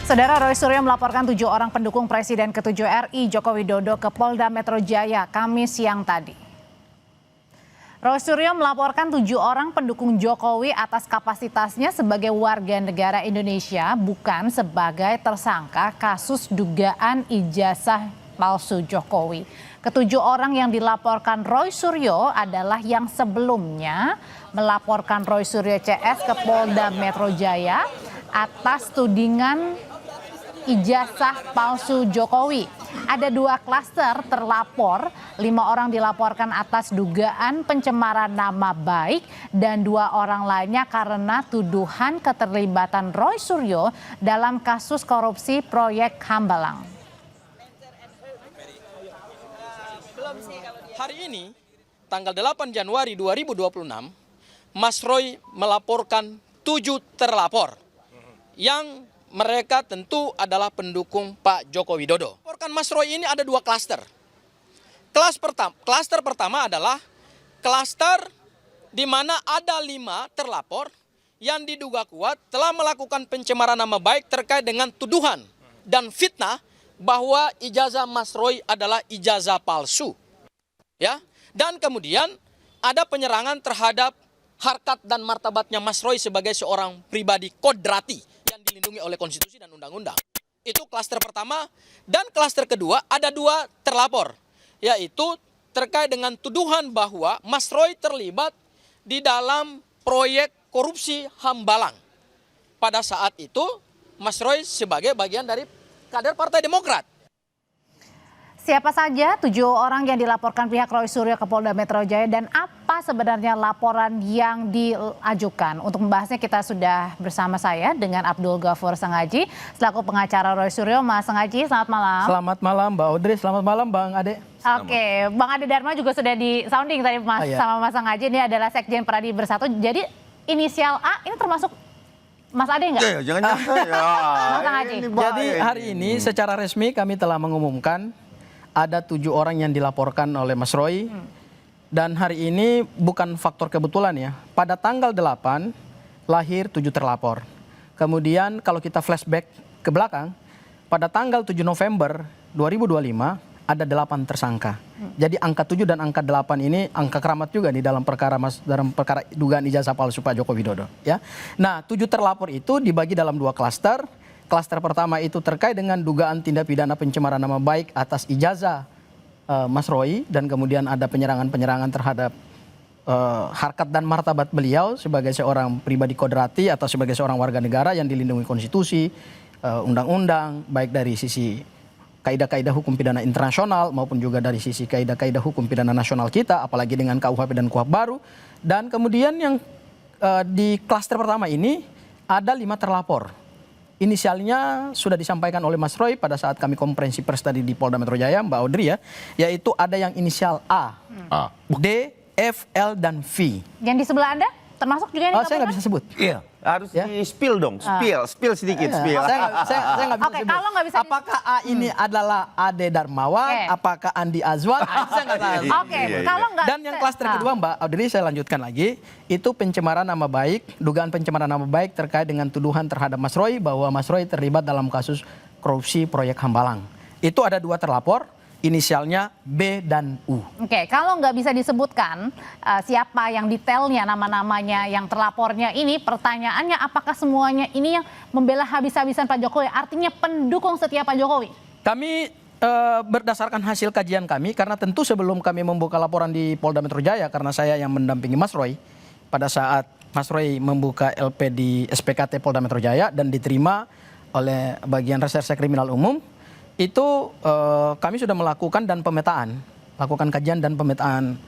Saudara, Roy Suryo melaporkan 7 orang pendukung Presiden ke-7 RI Joko Widodo ke Polda Metro Jaya Kamis siang tadi. Roy Suryo melaporkan 7 orang pendukung Jokowi atas kapasitasnya sebagai warga negara Indonesia bukan sebagai tersangka kasus dugaan ijazah palsu Jokowi. Ketujuh orang yang dilaporkan Roy Suryo adalah yang sebelumnya melaporkan Roy Suryo CS ke Polda Metro Jaya atas tudingan ijazah palsu Jokowi. Ada 2 klaster terlapor, 5 orang dilaporkan atas dugaan pencemaran nama baik dan 2 orang lainnya karena tuduhan keterlibatan Roy Suryo dalam kasus korupsi proyek Hambalang. Hari ini, tanggal 8 Januari 2026, Mas Roy melaporkan 7 terlapor yang mereka tentu adalah pendukung Pak Joko Widodo. Laporkan Mas Roy ini ada 2 klaster. Klaster pertama adalah klaster di mana ada 5 terlapor yang diduga kuat telah melakukan pencemaran nama baik terkait dengan tuduhan dan fitnah bahwa ijazah Mas Roy adalah ijazah palsu. Ya, dan kemudian ada penyerangan terhadap harkat dan martabatnya Mas Roy sebagai seorang pribadi kodrati yang dilindungi oleh konstitusi dan undang-undang. Itu klaster pertama. Dan klaster kedua ada 2 terlapor, yaitu terkait dengan tuduhan bahwa Mas Roy terlibat di dalam proyek korupsi Hambalang. Pada saat itu Mas Roy sebagai bagian dari kader Partai Demokrat. Siapa saja 7 orang yang dilaporkan pihak Roy Suryo ke Polda Metro Jaya dan apa sebenarnya laporan yang diajukan? Untuk membahasnya kita sudah bersama saya dengan Abdul Ghafur Sengaji selaku pengacara Roy Suryo. Mas Sengaji, selamat malam. Selamat malam Mbak Audrey, selamat malam Bang Ade. Oke, Bang Ade Dharma juga sudah di sounding tadi Mas sama Mas Sengaji. Ini adalah Sekjen Pradi Bersatu. Jadi inisial A ini termasuk Mas Ade enggak? Jangan Mas Sengaji. Jadi hari ini secara resmi kami telah mengumumkan ada 7 orang yang dilaporkan oleh Mas Roy. Dan hari ini bukan faktor kebetulan ya. Pada tanggal 8 lahir 7 terlapor. Kemudian kalau kita flashback ke belakang, pada tanggal 7 November 2025 ada 8 tersangka. Jadi angka 7 dan angka 8 ini angka keramat juga nih dalam perkara dugaan ijazah palsu Pak Joko Widodo ya. Nah, 7 terlapor itu dibagi dalam 2 klaster. Klaster pertama itu terkait dengan dugaan tindak pidana pencemaran nama baik atas ijazah Mas Roy, dan kemudian ada penyerangan-penyerangan terhadap harkat dan martabat beliau sebagai seorang pribadi kodrati atau sebagai seorang warga negara yang dilindungi konstitusi, undang-undang, baik dari sisi kaidah-kaidah hukum pidana internasional maupun juga dari sisi kaidah-kaidah hukum pidana nasional kita, apalagi dengan KUHP dan KUHP baru. Dan kemudian yang di klaster pertama ini ada 5 terlapor. Inisialnya sudah disampaikan oleh Mas Roy pada saat kami konferensi pers tadi di Polda Metro Jaya, Mbak Audrey ya, yaitu ada yang inisial A, D, F, L, dan V. Yang di sebelah Anda termasuk juga yang saya nggak bisa sebut. Iya, harus di-spill dong, spill sedikit, spill. Saya nggak bisa Oke, sebut. kalau nggak bisa apakah A ini adalah Ade Darmawan, apakah Andi Azwan, saya nggak tahu. Oke, kalau nggak. Dan yang klaster kedua Mbak Audrey, saya lanjutkan lagi, itu pencemaran nama baik, dugaan pencemaran nama baik terkait dengan tuduhan terhadap Mas Roy bahwa Mas Roy terlibat dalam kasus korupsi proyek Hambalang. Itu ada 2 terlapor. Inisialnya B dan U. Oke, kalau nggak bisa disebutkan siapa yang detailnya, nama-namanya, yang terlapornya ini, pertanyaannya apakah semuanya ini yang membela habis-habisan Pak Jokowi, artinya pendukung setia Pak Jokowi? Kami berdasarkan hasil kajian kami, karena tentu sebelum kami membuka laporan di Polda Metro Jaya, karena saya yang mendampingi Mas Roy, pada saat Mas Roy membuka LP di SPKT Polda Metro Jaya dan diterima oleh bagian reserse kriminal umum, itu kami sudah melakukan lakukan kajian dan pemetaan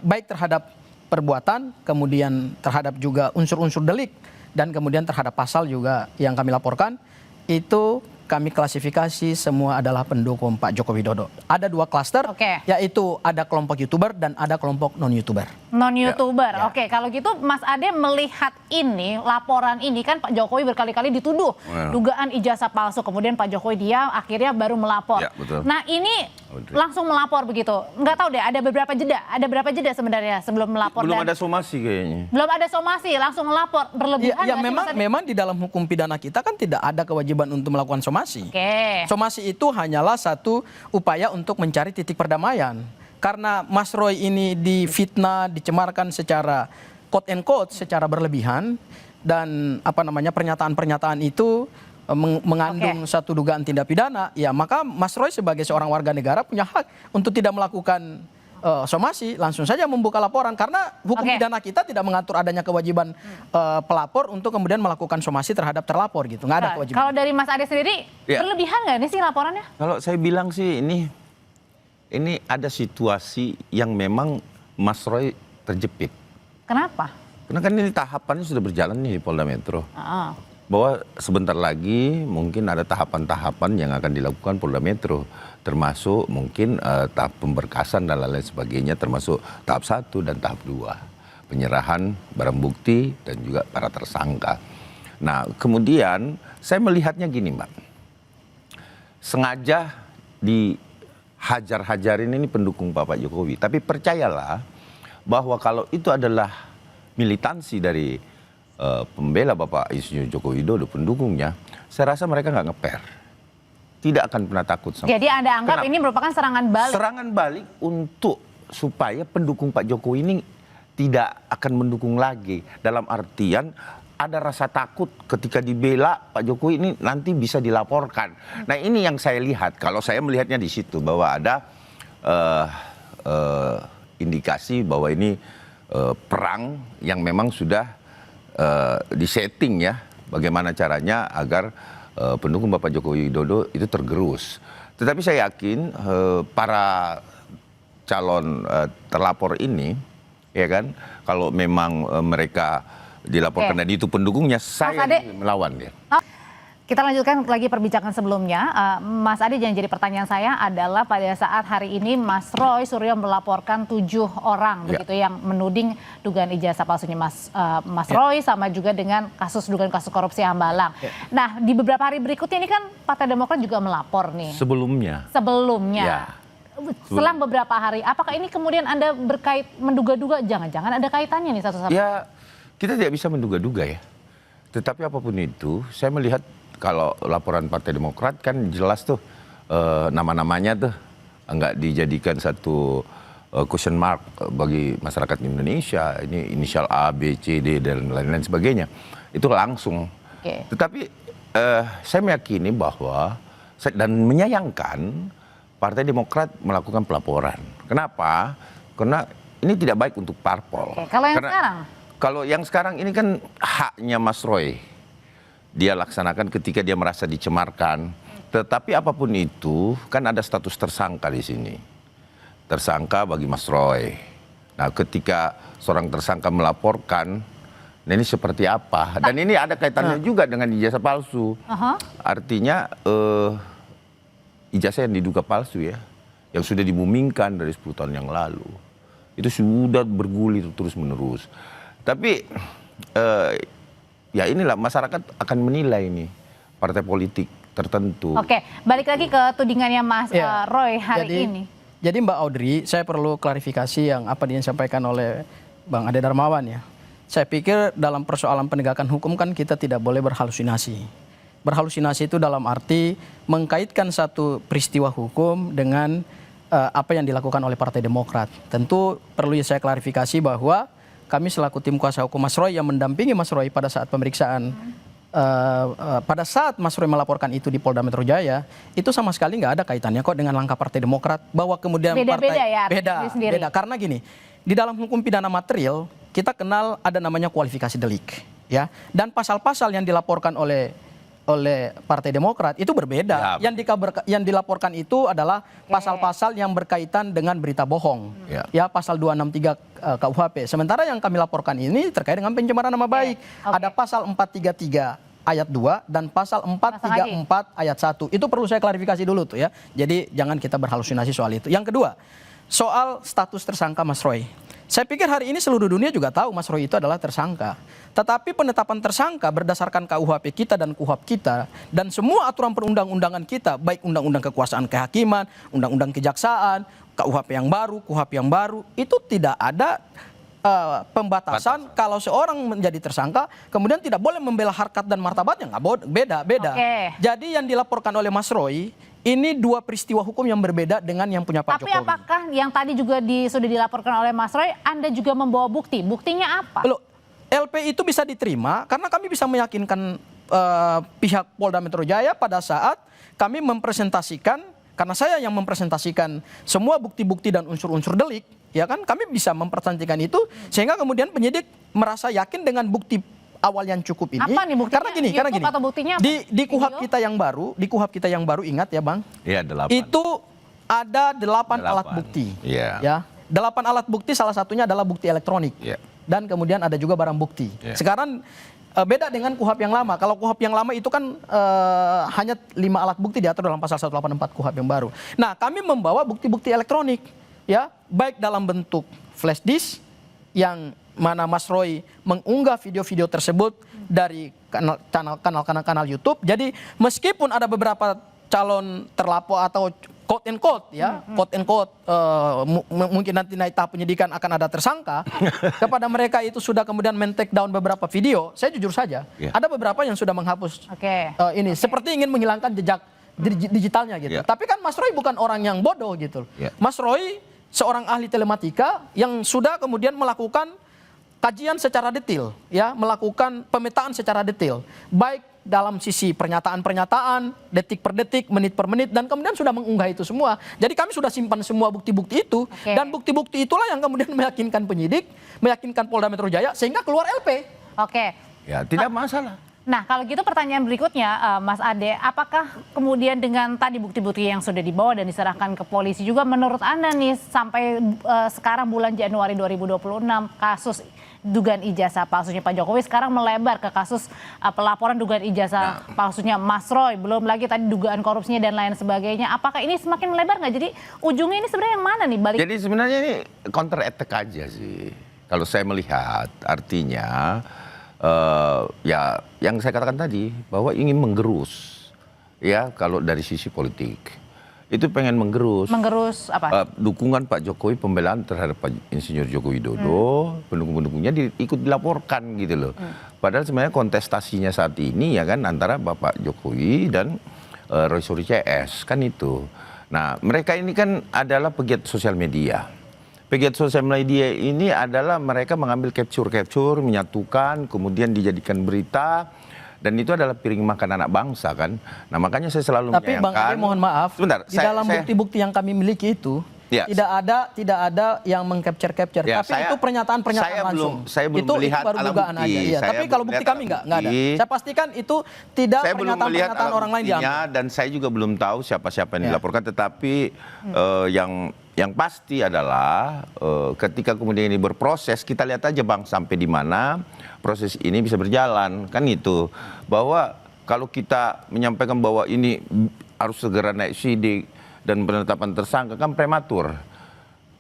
baik terhadap perbuatan, kemudian terhadap juga unsur-unsur delik, dan kemudian terhadap pasal juga yang kami laporkan, itu kami klasifikasi semua adalah pendukung Pak Joko Widodo. Ada 2 klaster, yaitu ada kelompok YouTuber dan ada kelompok non-YouTuber. Non-YouTuber, oke. Kalau gitu Mas Ade melihat ini, laporan ini kan Pak Jokowi berkali-kali dituduh dugaan ijazah palsu. Kemudian Pak Jokowi dia akhirnya baru melapor. Ya, betul. Nah ini Audrey. langsung melapor begitu. Nggak tahu deh, ada berapa jeda sebenarnya sebelum melapor. Belum dan ada somasi kayaknya. belum ada somasi, langsung melapor. Berlebihan Ya, nggak sih, Mas Adi? memang di dalam hukum pidana kita kan tidak ada kewajiban untuk melakukan somasi. Oke. Somasi itu hanyalah satu upaya untuk mencari titik perdamaian. Karena Mas Roy ini difitnah, dicemarkan secara quote and quote, secara berlebihan, dan pernyataan-pernyataan itu mengandung satu dugaan tindak pidana, ya maka Mas Roy sebagai seorang warga negara punya hak untuk tidak melakukan somasi, langsung saja membuka laporan, karena hukum pidana kita tidak mengatur adanya kewajiban pelapor untuk kemudian melakukan somasi terhadap terlapor gitu, nggak ada kewajiban. Kalau dari Mas Ade sendiri, berlebihan nggak nih sih laporannya? Kalau saya bilang sih ini ada situasi yang memang Mas Roy terjepit. Kenapa? Karena kan ini tahapannya sudah berjalan nih di Polda Metro. Ah. Bahwa sebentar lagi mungkin ada tahapan-tahapan yang akan dilakukan Polda Metro, termasuk mungkin tahap pemberkasan dan lain-lain sebagainya, termasuk tahap 1 dan tahap 2, penyerahan barang bukti dan juga para tersangka. Nah, kemudian saya melihatnya gini, Mbak, sengaja dihajar-hajarin ini pendukung Bapak Jokowi, tapi percayalah bahwa kalau itu adalah militansi dari pembela Bapak Insinyur Joko Widodo, pendukungnya, saya rasa mereka nggak ngeper. Tidak akan pernah takut sama. Jadi Anda anggap ini merupakan serangan balik? Serangan balik untuk supaya pendukung Pak Jokowi ini tidak akan mendukung lagi. Dalam artian ada rasa takut ketika dibela Pak Jokowi ini nanti bisa dilaporkan. Nah, ini yang saya lihat. Kalau saya melihatnya di situ bahwa ada indikasi bahwa ini perang yang memang sudah disetting ya, bagaimana caranya agar pendukung Bapak Joko Widodo itu tergerus. Tetapi saya yakin para calon terlapor ini, ya kan, kalau memang mereka dilaporkan dan itu pendukungnya, saya melawan dia. Kita lanjutkan lagi perbincangan sebelumnya. Mas Ade, yang jadi pertanyaan saya adalah pada saat hari ini Mas Roy Suryo melaporkan 7 orang begitu yang menuding dugaan ijazah palsunya Mas Roy, sama juga dengan dugaan kasus korupsi Hambalang. Nah, di beberapa hari berikutnya ini kan Partai Demokrat juga melapor nih. Sebelumnya. Selang beberapa hari, apakah ini kemudian Anda menduga-duga jangan-jangan ada kaitannya nih satu sama lain? Ya, kita tidak bisa menduga-duga ya. Tetapi apapun itu, saya melihat kalau laporan Partai Demokrat kan jelas tuh nama-namanya tuh nggak dijadikan satu question mark bagi masyarakat Indonesia. Ini inisial A, B, C, D dan lain-lain sebagainya. Itu langsung. Tetapi saya meyakini bahwa dan menyayangkan Partai Demokrat melakukan pelaporan. Kenapa? Karena ini tidak baik untuk parpol. Kalau yang sekarang? Kalau yang sekarang ini kan haknya Mas Roy. Dia laksanakan ketika dia merasa dicemarkan. Tetapi apapun itu, kan ada status tersangka di sini. Tersangka bagi Mas Roy. Nah, ketika seorang tersangka melaporkan, nah ini seperti apa? Dan ini ada kaitannya juga dengan ijazah palsu. Artinya ijazah yang diduga palsu ya, yang sudah dimumingkan dari 10 tahun yang lalu. Itu sudah bergulir terus-menerus. Tapi ya inilah masyarakat akan menilai ini partai politik tertentu. Oke, balik lagi ke tudingannya Mas Roy hari ini. Jadi Mbak Audrey, saya perlu klarifikasi yang apa yang disampaikan oleh Bang Ade Darmawan ya. Saya pikir dalam persoalan penegakan hukum kan kita tidak boleh berhalusinasi. Berhalusinasi itu dalam arti mengkaitkan satu peristiwa hukum dengan apa yang dilakukan oleh Partai Demokrat. Tentu perlu saya klarifikasi bahwa kami selaku tim kuasa hukum Mas Roy yang mendampingi Mas Roy pada saat pemeriksaan, pada saat Mas Roy melaporkan itu di Polda Metro Jaya, itu sama sekali nggak ada kaitannya kok dengan langkah Partai Demokrat, bahwa kemudian beda. Karena gini, di dalam hukum pidana material kita kenal ada namanya kualifikasi delik, ya, dan pasal-pasal yang dilaporkan oleh Partai Demokrat itu berbeda. Yang dilaporkan itu adalah pasal-pasal yang berkaitan dengan berita bohong. Ya, pasal 263 KUHP. Sementara yang kami laporkan ini terkait dengan pencemaran nama baik. Ada pasal 433 ayat 2 dan pasal 434 ayat 1. Itu perlu saya klarifikasi dulu tuh ya. Jadi jangan kita berhalusinasi soal itu. Yang kedua, soal status tersangka Mas Roy. Saya pikir hari ini seluruh dunia juga tahu Mas Roy itu adalah tersangka. Tetapi penetapan tersangka berdasarkan KUHP kita dan KUHP kita dan semua aturan perundang-undangan kita, baik undang-undang kekuasaan kehakiman, undang-undang kejaksaan, KUHP yang baru, KUHP yang baru, itu tidak ada pembatasan kalau seorang menjadi tersangka kemudian tidak boleh membela harkat dan martabatnya. Nggak beda. Jadi yang dilaporkan oleh Mas Roy ini dua peristiwa hukum yang berbeda dengan yang punya Pak Jokowi. Tapi apakah yang tadi juga sudah dilaporkan oleh Mas Roy, Anda juga membawa bukti? Buktinya apa? Loh, LP itu bisa diterima karena kami bisa meyakinkan pihak Polda Metro Jaya pada saat kami mempresentasikan, karena saya yang mempresentasikan semua bukti-bukti dan unsur-unsur delik, ya kan, kami bisa mempresentasikan itu sehingga kemudian penyidik merasa yakin dengan bukti awal yang cukup ini. Apa nih buktinya? Karena gini. Atau buktinya apa? Di KUHP kita yang baru, ingat ya Bang? Iya, 8. Itu ada 8 alat bukti. Iya. Ya. 8 alat bukti, salah satunya adalah bukti elektronik. Iya. Dan kemudian ada juga barang bukti. Iya. Sekarang beda dengan KUHP yang lama. Kalau KUHP yang lama itu kan hanya 5 alat bukti diatur dalam pasal 184 KUHP yang baru. Nah, kami membawa bukti-bukti elektronik, ya, baik dalam bentuk flash disk yang mana Mas Roy mengunggah video-video tersebut dari kanal YouTube. Jadi meskipun ada beberapa calon terlapor atau quote and quote ya, quote and quote mungkin nanti naik tahap penyidikan akan ada tersangka kepada mereka itu sudah kemudian men-take down beberapa video. Saya jujur saja, ada beberapa yang sudah menghapus ini seperti ingin menghilangkan jejak digitalnya gitu. Tapi kan Mas Roy bukan orang yang bodoh gitu. Mas Roy seorang ahli telematika yang sudah kemudian melakukan kajian secara detail, ya, melakukan pemetaan secara detail, baik dalam sisi pernyataan-pernyataan, detik per detik, menit per menit, dan kemudian sudah mengunggah itu semua. Jadi kami sudah simpan semua bukti-bukti itu, dan bukti-bukti itulah yang kemudian meyakinkan penyidik, meyakinkan Polda Metro Jaya, sehingga keluar LP. Ya, tidak masalah. Nah, kalau gitu pertanyaan berikutnya, Mas Ade, apakah kemudian dengan tadi bukti-bukti yang sudah dibawa dan diserahkan ke polisi juga menurut Anda nih sampai sekarang bulan Januari 2026 kasus dugaan ijazah palsunya Pak Jokowi sekarang melebar ke kasus pelaporan dugaan ijazah palsunya Mas Roy, belum lagi tadi dugaan korupsinya dan lain sebagainya. Apakah ini semakin melebar nggak? Jadi ujungnya ini sebenarnya yang mana nih? Jadi sebenarnya ini counter attack aja sih. Kalau saya melihat artinya ya yang saya katakan tadi bahwa ingin menggerus ya kalau dari sisi politik. Itu pengen menggerus apa? Dukungan Pak Jokowi, pembelaan terhadap Pak Insinyur Joko Widodo, pendukung-pendukungnya ikut dilaporkan gitu loh. Padahal sebenarnya kontestasinya saat ini ya kan antara Bapak Jokowi dan Roy Suryo CS kan itu. Nah, mereka ini kan adalah pegiat sosial media. Pegiat sosial media ini adalah mereka mengambil capture, menyatukan, kemudian dijadikan berita. Dan itu adalah piring makan anak bangsa kan. Nah makanya saya selalu menyayangkan. Tapi Bang Ade mohon maaf, sebentar, di dalam bukti-bukti yang kami miliki itu tidak ada yang meng-capture. Ya, tapi itu pernyataan-pernyataan langsung. Saya belum itu melihat baru alat dugaan bukti. Aja. Iya. Tapi kalau bukti kami nggak ada. Saya pastikan itu tidak pernyataan-pernyataan orang lain diambil. Dan saya juga belum tahu siapa-siapa yang dilaporkan. Tetapi yang pasti adalah ketika kemudian ini berproses, kita lihat aja Bang sampai di mana proses ini bisa berjalan. Kan itu, bahwa kalau kita menyampaikan bahwa ini harus segera naik sidik dan penetapan tersangka kan prematur.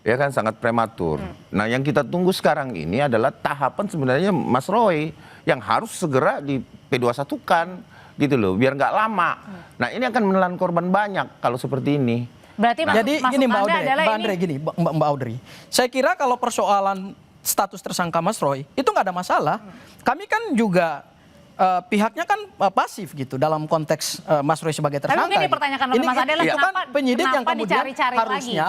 Ya kan, sangat prematur. Nah yang kita tunggu sekarang ini adalah tahapan sebenarnya Mas Roy yang harus segera di P21-kan gitu loh, biar nggak lama. Nah ini akan menelan korban banyak kalau seperti ini. Berarti jadi gini Mbak Audrey, saya kira kalau persoalan status tersangka Mas Roy itu nggak ada masalah. Kami kan juga pihaknya kan pasif gitu dalam konteks Mas Roy sebagai tersangka. Tapi mungkin dipertanyakan oleh Mas Ade lah kenapa penyidik yang kemudian harusnya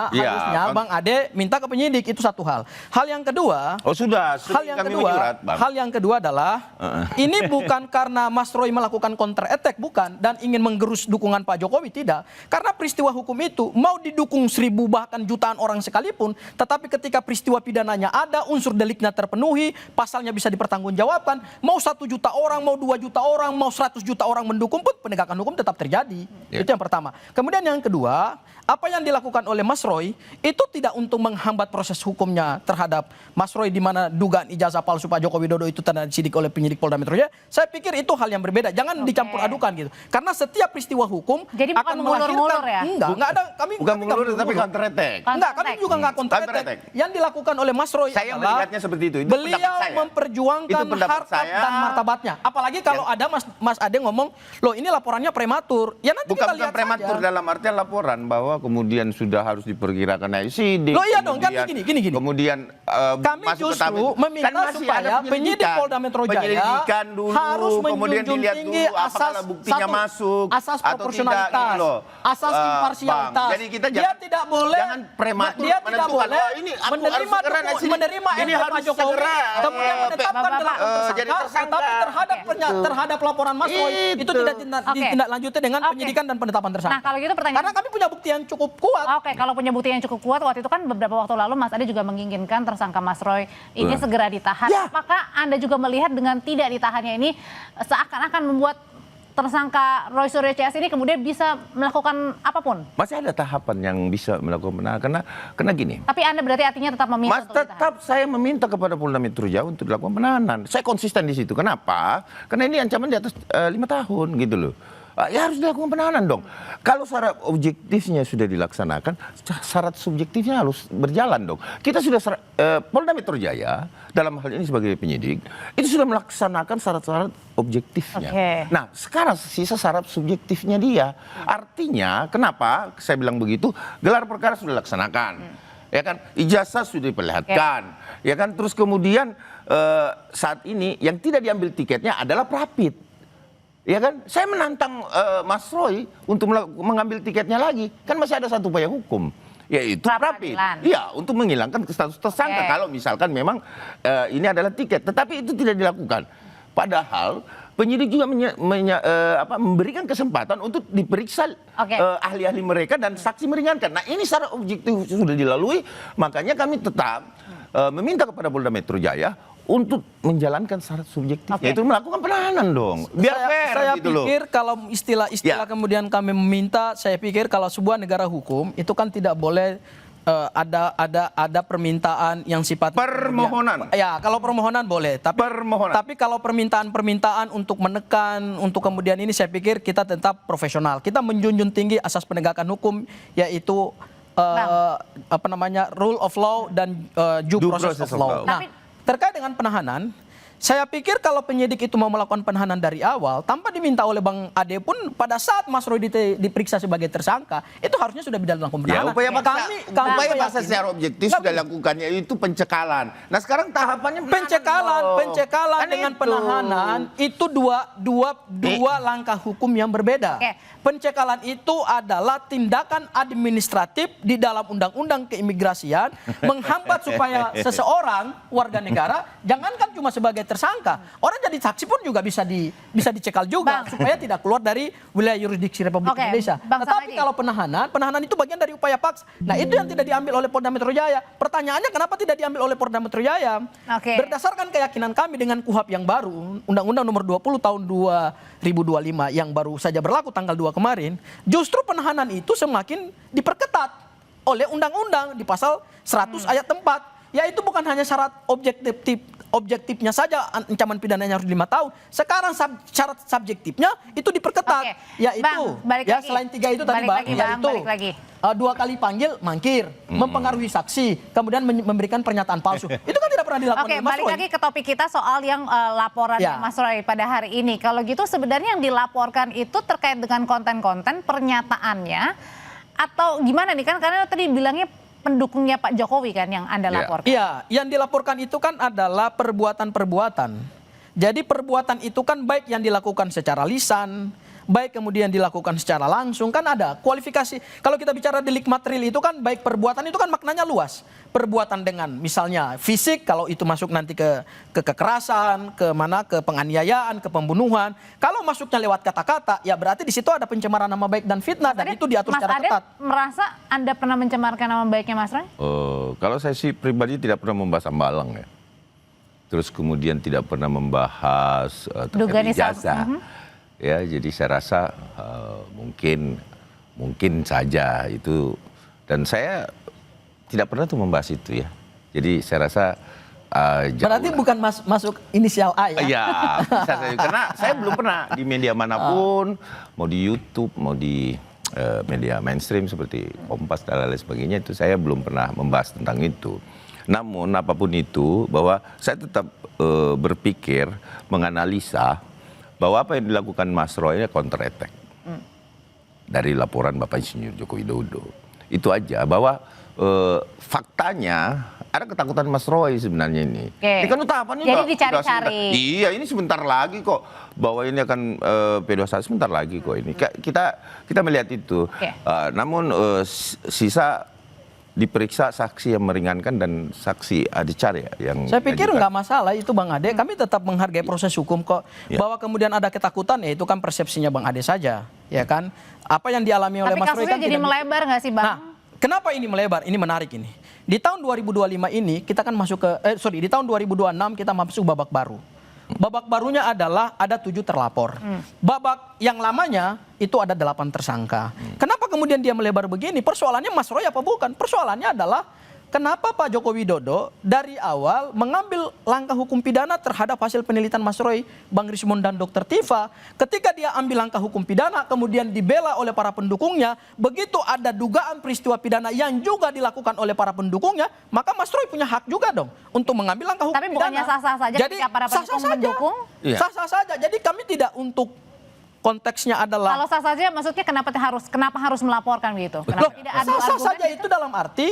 Bang Ade minta ke penyidik, itu satu hal. Hal yang kedua, hal yang kedua adalah ini bukan karena Mas Roy melakukan counter attack, bukan, dan ingin menggerus dukungan Pak Jokowi, tidak. Karena peristiwa hukum itu mau didukung 1000 bahkan jutaan orang sekalipun, tetapi ketika peristiwa pidananya ada, unsur deliknya terpenuhi, pasalnya bisa dipertanggungjawabkan, mau 1 juta orang, mau mau 2 juta orang, mau 100 juta orang mendukung pun penegakan hukum tetap terjadi. Itu yang pertama. Kemudian yang kedua, apa yang dilakukan oleh Mas Roy itu tidak untuk menghambat proses hukumnya terhadap Mas Roy, di mana dugaan ijazah palsu Pak Joko Widodo itu tanda disidik oleh penyidik Polda Metro Jaya. Saya pikir itu hal yang berbeda. Jangan dicampur adukan gitu. Karena setiap peristiwa hukum jadi bukan akan mengulur-ngulur ya? Enggak ada. Kami Bukan nggak mengulur tapi counter attack. Enggak, kami juga nggak counter attack. Yang dilakukan oleh Mas Roy Saya adalah melihatnya seperti itu. Itu beliau pendapat saya. memperjuangkan Itu pendapat harkat saya. dan martabatnya. Apalagi kalau ada Mas Ade ngomong, loh ini laporannya prematur. Ya nanti kita Bukan lihat prematur saja. dalam artian laporan bahwa kemudian sudah harus diperkirakan naik sidik. Loh iya dong, kan kemudian- gini. Kemudian Kami masuk ke justru tahap- meminta kan masih supaya ada penyidik penyelidikan. Polda Metro Jaya Penyelidikan dulu, harus kemudian menjunjung dilihat tinggi dulu apakah buktinya masuk asas atau proporsionalitas, tidak, gitu loh. asas imparsialitas. Bang, jadi kita dia jangan- tidak boleh, jangan prematur dia tidak menentukan, boleh "Oh, ini aku harus menerima segera naik sini. menerima Ini RT Pak harus Jokowi, segera, kemudian menetapkan Bapak-bapak, jadi tersangka. tapi terhadap laporan Mas Roy itu tidak ditindaklanjuti dengan penyidikan dan penetapan tersangka. Nah, kalau gitu pertanyaan- Karena kami punya bukti yang cukup kuat. Oke, kalau punya bukti yang cukup kuat, waktu itu kan beberapa waktu lalu Mas Ade juga menginginkan tersangka Mas Roy ini segera ditahan. Ya. Apakah Anda juga melihat dengan tidak ditahannya ini seakan-akan membuat tersangka Roy Suryo CS ini kemudian bisa melakukan apapun? Masih ada tahapan yang bisa melakukan penahanan karena gini. Tapi Anda berarti artinya tetap meminta Mas, untuk ditahan? tetap saya meminta kepada Polda Metro Jaya untuk dilakukan penahanan. Saya konsisten di situ. Kenapa? Karena ini ancaman di atas 5 tahun gitu loh. Ya harus dilakukan penahanan dong. Kalau syarat objektifnya sudah dilaksanakan, syarat subjektifnya harus berjalan dong. Kita sudah Polda Metro Jaya dalam hal ini sebagai penyidik itu sudah melaksanakan syarat-syarat objektifnya. Oke. Nah, sekarang sisa syarat subjektifnya dia. Artinya, kenapa saya bilang begitu? Gelar perkara sudah dilaksanakan. Ya kan, ijazah sudah diperlihatkan. Ya kan, terus kemudian saat ini yang tidak diambil tiketnya adalah Prapit. Ya kan, saya menantang Mas Roy untuk mengambil tiketnya lagi. Kan masih ada satu upaya hukum, yaitu Prapit. Iya, untuk menghilangkan status tersangka kalau misalkan memang ini adalah tiket. Tetapi itu tidak dilakukan. Padahal penyidik juga memberikan kesempatan untuk diperiksa ahli-ahli mereka dan saksi meringankan. Nah, ini secara objektif sudah dilalui, makanya kami tetap meminta kepada Polda Metro Jaya untuk menjalankan syarat subjektifnya, itu melakukan penahanan dong. Biar fair Saya gitu loh. pikir kalau istilah kemudian kami meminta, saya pikir kalau sebuah negara hukum itu kan tidak boleh ada permintaan yang sifatnya permohonan. Ya, kalau permohonan boleh, tapi kalau permintaan untuk menekan, untuk kemudian ini saya pikir kita tetap profesional. Kita menjunjung tinggi asas penegakan hukum, yaitu rule of law dan due process of law. Nah, terkait dengan penahanan, saya pikir kalau penyidik itu mau melakukan penahanan dari awal, tanpa diminta oleh Bang Ade pun, pada saat Mas Roy diperiksa sebagai tersangka, itu harusnya sudah dilakukan penahanan. Ya, upaya paksa secara objektif sudah dilakukan, yaitu pencekalan. Nah, sekarang tahapannya pencekalan dengan penahanan itu dua langkah hukum yang berbeda. Pencekalan itu adalah tindakan administratif di dalam undang-undang keimigrasian menghambat supaya seseorang warga negara, jangankan cuma sebagai tersangka, orang jadi saksi pun juga bisa dicekal juga supaya tidak keluar dari wilayah yurisdiksi Republik Indonesia. Tetapi kalau penahanan itu bagian dari upaya paksa. Nah, itu yang tidak diambil oleh Polda Metro Jaya. Pertanyaannya kenapa tidak diambil oleh Polda Metro Jaya? Berdasarkan keyakinan kami dengan KUHP yang baru, Undang-Undang Nomor 20 Tahun 2025 yang baru saja berlaku tanggal 2 kemarin, justru penahanan itu semakin diperketat oleh undang-undang di pasal 100 ayat 4, yaitu bukan hanya syarat objektifnya saja ancaman pidananya harus 5 tahun. Sekarang syarat subjektifnya itu diperketat, yaitu selain 3 itu tadi Bang, yaitu 2 kali panggil mangkir, mempengaruhi saksi, kemudian memberikan pernyataan palsu. Itu kan tidak pernah dilakukan oleh Mas Roy. Balik lagi ke topik kita soal yang laporan Mas Roy pada hari ini. Kalau gitu sebenarnya yang dilaporkan itu terkait dengan konten-konten pernyataannya atau gimana nih, kan karena tadi bilangnya pendukungnya Pak Jokowi kan yang Anda laporkan. Iya, yang dilaporkan itu kan adalah perbuatan-perbuatan. Jadi perbuatan itu kan baik yang dilakukan secara lisan, baik kemudian dilakukan secara langsung, kan ada kualifikasi. Kalau kita bicara delik material itu kan baik perbuatan itu kan maknanya luas. Perbuatan dengan misalnya fisik, kalau itu masuk nanti ke kekerasan, ke penganiayaan, ke pembunuhan. Kalau masuknya lewat kata-kata, ya berarti di situ ada pencemaran nama baik dan fitnah, dan itu diatur secara ketat. Mas Ade merasa Anda pernah mencemarkan nama baiknya Mas Roy? Kalau saya sih pribadi tidak pernah membahas Hambalang ya. terus kemudian tidak pernah membahas Dugaan terkait ijazah. Ya, jadi saya rasa mungkin saja itu, dan saya tidak pernah tuh membahas itu ya. Jadi saya rasa jauh Berarti lah. bukan masuk inisial A ya? Iya, bisa saja. Karena saya belum pernah di media manapun, mau di YouTube, mau di media mainstream seperti Kompas dan lain sebagainya, itu saya belum pernah membahas tentang itu. Namun apapun itu, bahwa saya tetap berpikir, menganalisa bahwa apa yang dilakukan Mas Roy ini counter attack dari laporan Bapak Insinyur Joko Widodo. Itu aja, bahwa faktanya ada ketakutan Mas Roy sebenarnya ini. Oke. Ini kan tahapannya Jadi udah dicari-cari. sebentar. Iya, ini sebentar lagi kok. Bahwa ini akan P21 sebentar lagi kok ini. Kita melihat itu. Oke. Namun sisa diperiksa saksi yang meringankan dan saksi adicar ya yang Saya pikir diajukan. nggak masalah itu Bang Ade. Kami tetap menghargai proses hukum kok. Ya. Bahwa kemudian ada ketakutan ya itu kan persepsinya Bang Ade saja, ya kan? Apa yang dialami oleh Tapi Mas Roy kasusnya kan jadi tidak- melebar nggak sih Bang? Nah, kenapa ini melebar? Ini menarik ini. Di tahun 2025 ini kita kan masuk ke di tahun 2026 kita masuk babak baru. Babak barunya adalah ada 7 terlapor. Babak yang lamanya itu ada 8 tersangka. Kenapa kemudian dia melebar begini? Persoalannya Mas Roy apa bukan? Persoalannya adalah kenapa Pak Joko Widodo dari awal mengambil langkah hukum pidana terhadap hasil penelitian Mas Roy, Bang Rismon dan Dr. Tifa. Ketika dia ambil langkah hukum pidana kemudian dibela oleh para pendukungnya, begitu ada dugaan peristiwa pidana yang juga dilakukan oleh para pendukungnya, maka Mas Roy punya hak juga dong untuk mengambil langkah hukum Tapi pidana. bukannya sah-sah saja ketika para pendukung sah-sah saja. mendukung? Iya. Sah-sah saja. Jadi kami tidak untuk konteksnya adalah Kalau sah saja maksudnya kenapa harus melaporkan gitu? Kenapa Loh, tidak ada sah-sah argumen saja gitu? itu dalam arti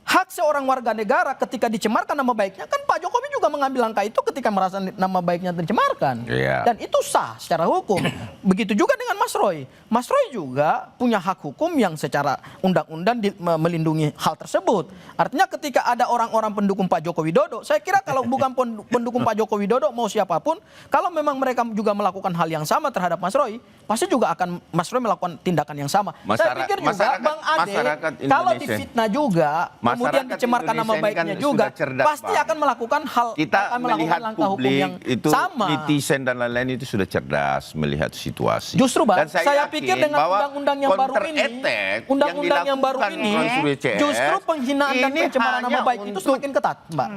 hak seorang warga negara ketika dicemarkan nama baiknya, kan Pak Jokowi juga mengambil langkah itu ketika merasa nama baiknya dicemarkan. Iya. Dan itu sah secara hukum. Begitu juga dengan Mas Roy. Mas Roy juga punya hak hukum yang secara undang-undang melindungi hal tersebut. Artinya ketika ada orang-orang pendukung Pak Joko Widodo, saya kira kalau bukan pendukung Pak Joko Widodo mau siapapun, kalau memang mereka juga melakukan hal yang sama terhadap Mas Roy, pasti juga akan Mas Roy melakukan tindakan yang sama. Saya pikir juga Bang Ade, masyarakat kalau Indonesia. difitnah juga, kemudian Masyarakat dicemarkan nama Indonesia ini baiknya kan juga, sudah cerdas, pasti Bang. akan melakukan hal, Kita akan melakukan melihat langkah hukum publik yang itu sama. netizen dan lain-lain itu sudah cerdas melihat situasi. Justru Bang, Dan saya yakin pikir dengan bahwa undang-undang yang baru counter ini, attack undang-undang yang baru dilakukan ini, oleh Surya CS, justru penghinaan dan ini pencemaran nama hanya baik itu untuk- semakin ketat, Mbak.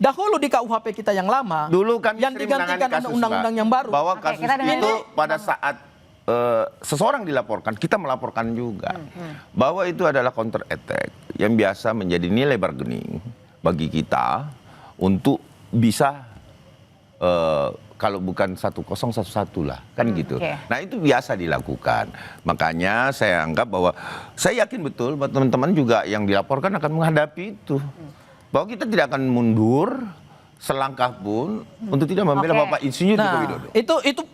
Dahulu di KUHP kita yang lama, Dulu kami yang sering digantikan menangani kasus, undang-undang Mbak, yang baru. bahwa Oke, kasus kita dengerin itu dulu. pada saat seseorang dilaporkan, kita melaporkan juga bahwa itu adalah counter attack yang biasa menjadi nilai bargaining bagi kita untuk bisa kalau bukan 1011 lah, kan gitu. Oke. Nah itu biasa dilakukan. Makanya saya anggap bahwa saya yakin betul bahwa teman-teman juga yang dilaporkan akan menghadapi itu. Bahwa kita tidak akan mundur selangkah pun untuk tidak membela Oke. Bapak Insinyur Joko Nah, Widodo.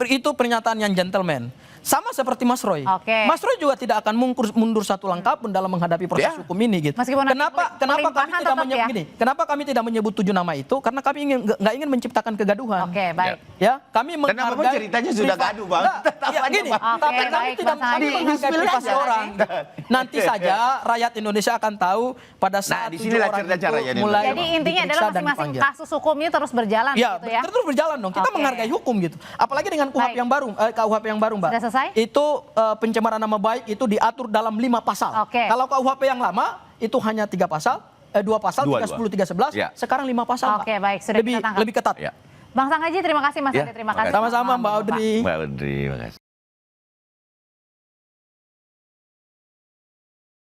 itu pernyataan yang gentleman. Sama seperti Mas Roy. Oke. Mas Roy juga tidak akan mundur satu langkah pun dalam menghadapi proses Ya. hukum ini gitu. Meskipun nanti Kenapa kami pelimpahan tidak tetap menyebut ya? gini? Kenapa kami tidak menyebut 7 nama itu? Karena kami nggak ingin menciptakan kegaduhan. Oke, baik. Ya, kami Kenapa menghargai ceritanya sudah gaduh, Bang? Enggak, Tetap ya aja, gini, Bang. Oke, tapi kami baik, tidak Bang Sandi. menghargai Di-spill privasi aja. orang. Nanti saja rakyat Indonesia akan tahu pada saat 7 disinilah orang cerdas itu rakyat mulai Jadi intinya adalah diperiksa dan masing-masing dipanggil. kasus hukumnya terus berjalan Ya, gitu ya. terus berjalan dong. Kita Oke. menghargai hukum gitu. Apalagi dengan KUHP Baik. yang baru, KUHP yang baru, Mbak. Sudah selesai? Itu pencemaran nama baik itu diatur dalam 5 pasal. Oke. Kalau KUHP yang lama itu hanya 3 pasal, 2 pasal, Dua. 310, 311. Ya. Sekarang 5 pasal. Oke, Pak. baik. Sudah lebih kita tangkap. lebih ketat. Ya. Bang Sang Haji terima kasih Mas Ya, Ade, terima kasih. Sama-sama Mbak Bapak. Audrey. Mbak Audrey, terima kasih.